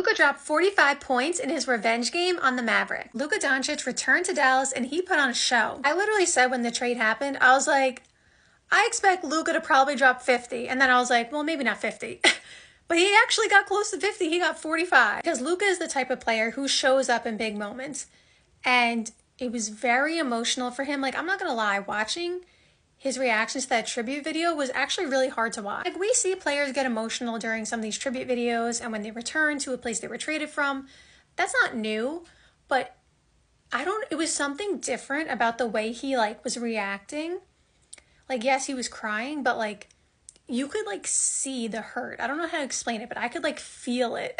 Luka dropped 45 points in his revenge game on the Mavericks. Luka Doncic returned to Dallas and he put on a show. I literally said when the trade happened, I was like, I expect Luka to probably drop 50. And then I was like, well, maybe not 50. But he actually got close to 50. He got 45. Because Luka is the type of player who shows up in big moments. And it was very emotional for him. Like, I'm not going to lie, watching his reactions to that tribute video was actually really hard to watch. Like, we see players get emotional during some of these tribute videos and when they return to a place they were traded from. That's not new, but it was something different about the way he was reacting. Like, yes, he was crying, but you could see the hurt. I don't know how to explain it, but I could feel it.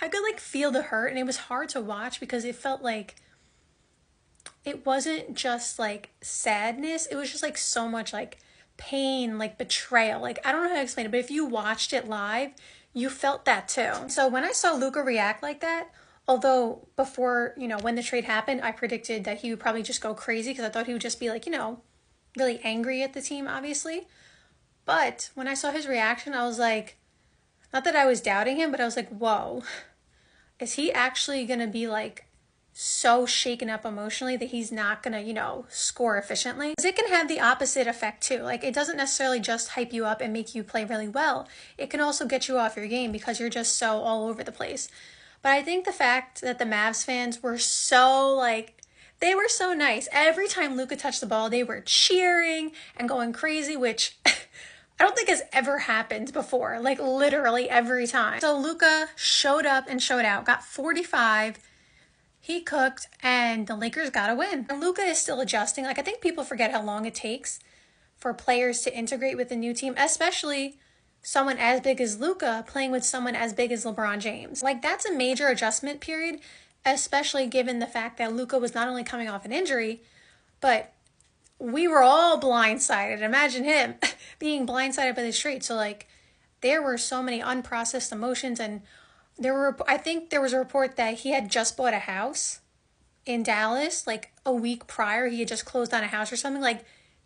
I could feel the hurt, and it was hard to watch because it felt like it wasn't just sadness. It was just so much pain, betrayal. I don't know how to explain it, but if you watched it live, you felt that too. So when I saw Luka react like that, although before, when the trade happened, I predicted that he would probably just go crazy because I thought he would just be really angry at the team, obviously. But when I saw his reaction, I was like, not that I was doubting him, but I was like, whoa, is he actually going to be so shaken up emotionally that he's not gonna, score efficiently? Because it can have the opposite effect too. It doesn't necessarily just hype you up and make you play really well. It can also get you off your game because you're just so all over the place. But I think the fact that the Mavs fans were so they were so nice. Every time Luka touched the ball, they were cheering and going crazy, which I don't think has ever happened before. Literally every time. So Luka showed up and showed out, got 45. He cooked, and the Lakers got a win. And Luka is still adjusting. I think people forget how long it takes for players to integrate with the new team, especially someone as big as Luka playing with someone as big as LeBron James. That's a major adjustment period, especially given the fact that Luka was not only coming off an injury, but we were all blindsided. Imagine him being blindsided by this trade. So, there were so many unprocessed emotions, and I think there was a report that he had just bought a house in Dallas, a week prior. He had just closed on a house or something.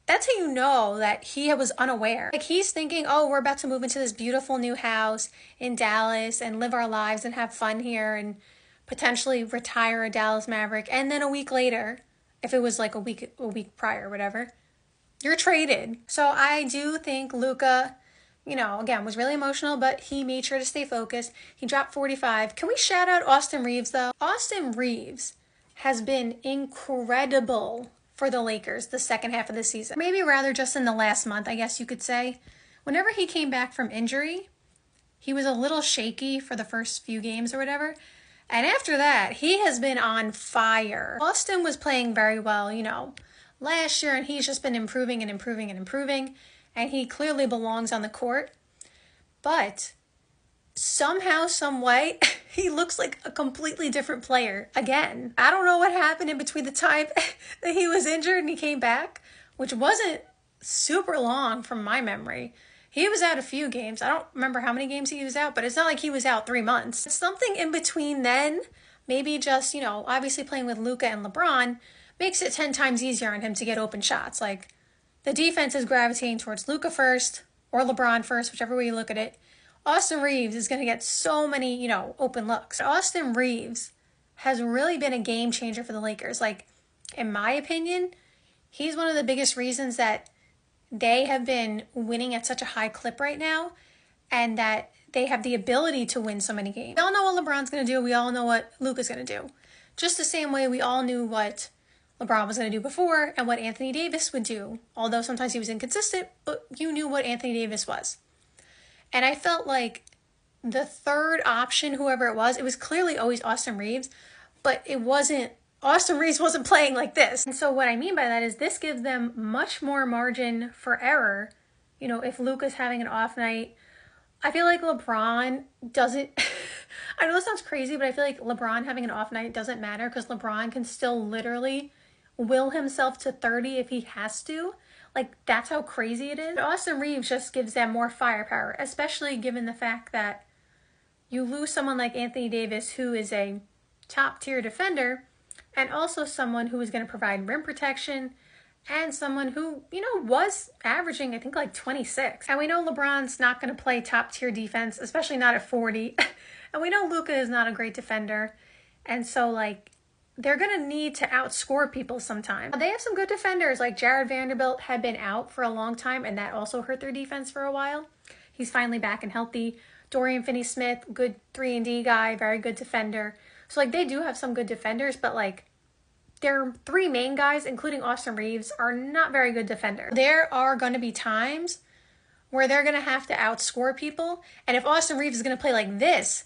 That's how you know that he was unaware. He's thinking, oh, we're about to move into this beautiful new house in Dallas and live our lives and have fun here and potentially retire a Dallas Maverick. And then a week later, if it was a week prior, whatever, you're traded. So I do think Luka, again, was really emotional, but he made sure to stay focused. He dropped 45. Can we shout out Austin Reaves, though? Austin Reaves has been incredible for the Lakers the second half of the season. Maybe rather just in the last month, I guess you could say. Whenever he came back from injury, he was a little shaky for the first few games or whatever. And after that, he has been on fire. Austin was playing very well, last year, and he's just been improving and improving and improving. And he clearly belongs on the court. But somehow, some way, he looks like a completely different player again. I don't know what happened in between the time that he was injured and he came back, which wasn't super long from my memory. He was out a few games. I don't remember how many games he was out, but it's not like he was out 3 months. It's something in between then, maybe just, obviously playing with Luka and LeBron makes it 10 times easier on him to get open shots. The defense is gravitating towards Luka first or LeBron first, whichever way you look at it. Austin Reaves is going to get so many, open looks. Austin Reaves has really been a game changer for the Lakers. In my opinion, he's one of the biggest reasons that they have been winning at such a high clip right now and that they have the ability to win so many games. We all know what LeBron's going to do. We all know what Luka's going to do. Just the same way we all knew what LeBron was going to do before and what Anthony Davis would do. Although sometimes he was inconsistent, but you knew what Anthony Davis was. And I felt like the third option, whoever it was clearly always Austin Reaves, but Austin Reaves wasn't playing like this. And so what I mean by that is this gives them much more margin for error. If Luka's having an off night, I feel like LeBron doesn't, I know this sounds crazy, but I feel like LeBron having an off night doesn't matter because LeBron can still literally will himself to 30 if he has to. That's how crazy it is. Austin Reaves just gives them more firepower, especially given the fact that you lose someone like Anthony Davis, who is a top-tier defender, and also someone who is going to provide rim protection, and someone who, was averaging, I think, 26. And we know LeBron's not going to play top-tier defense, especially not at 40. And we know Luka is not a great defender. And so, like, they're going to need to outscore people sometime. They have some good defenders, like Jared Vanderbilt had been out for a long time, and that also hurt their defense for a while. He's finally back and healthy. Dorian Finney-Smith, good 3-and-D guy, very good defender. So, like, they do have some good defenders, but, like, their three main guys, including Austin Reeves, are not very good defenders. There are going to be times where they're going to have to outscore people, and if Austin Reeves is going to play like this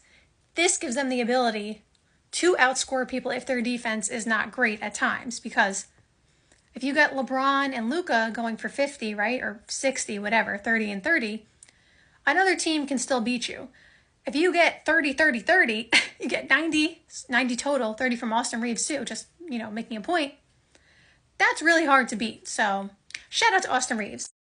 gives them the ability to outscore people if their defense is not great at times. Because if you got LeBron and Luka going for 50, right, or 60, whatever, 30 and 30, another team can still beat you. If you get 30, 30, 30, you get 90 total, 30 from Austin Reeves too, just, making a point. That's really hard to beat. So shout out to Austin Reeves.